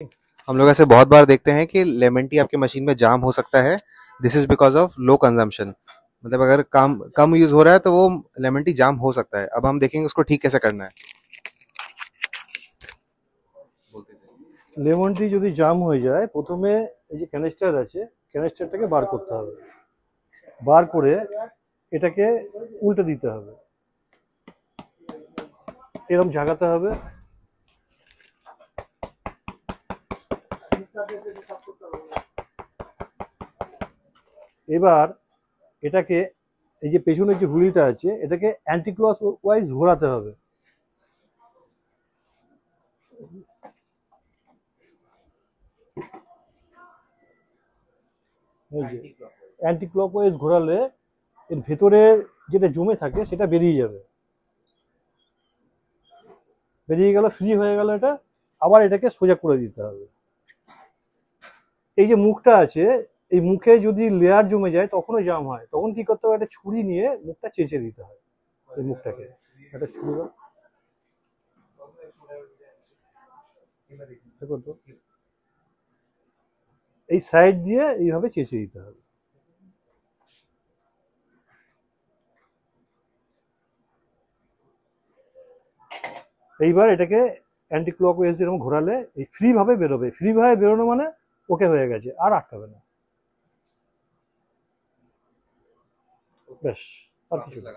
हम लोग ऐसे बहुत बार देखते हैं कि लेमन टी आपके मशीन में जाम हो सकता है। This is because of low consumption. मतलब अगर कम कम यूज हो रहा है तो वो लेमन टी जाम हो सकता है। अब हम देखेंगे उसको ठीक कैसे करना है। লেমন টি যদি জাম হয়ে যায় প্রথমে এই যে ক্যানিস্টার আছে ক্যানিস্টারটাকে বার করতে হবে, বার করে এটাকে উল্টে দিতে হবে, এরকম ঝাঁকাতে হবে। এবার এটাকে এই যে পেছনের যে হুইলটা আছে এটাকে অ্যান্টি ক্লক ওয়াইজ ঘোরাতে হবে। এই যে অ্যান্টি ক্লক ওয়াইজ ঘোরালে এর ভেতরে যেটা জমে থাকে সেটা বেরিয়ে যাবে, বেরিয়ে গেল, ফ্রি হয়ে গেল। এটা আবার এটাকে সোজা করে দিতে হবে। এই যে মুখটা আছে এই মুখে যদি লেয়ার জমে যায় তখনও জাম হয়, তখন কি করতে হবে, একটা ছুরি নিয়ে মুখটা চেঁচে দিতে হয়। এই মুখটাকে একটা ছুরি দেখো তো, এই সাইড দিয়ে এইভাবে চেঁচে দিতে হবে। এইবার এটাকে অ্যান্টি ক্লক ওয়াইজ এরকম ঘোরালে এই ফ্রি ভাবে বেরোবে। ফ্রি ভাবে বেরোনো মানে ওকে হয়ে গেছে, আর আটকাবে না। ব্যাস, আর কিছু না।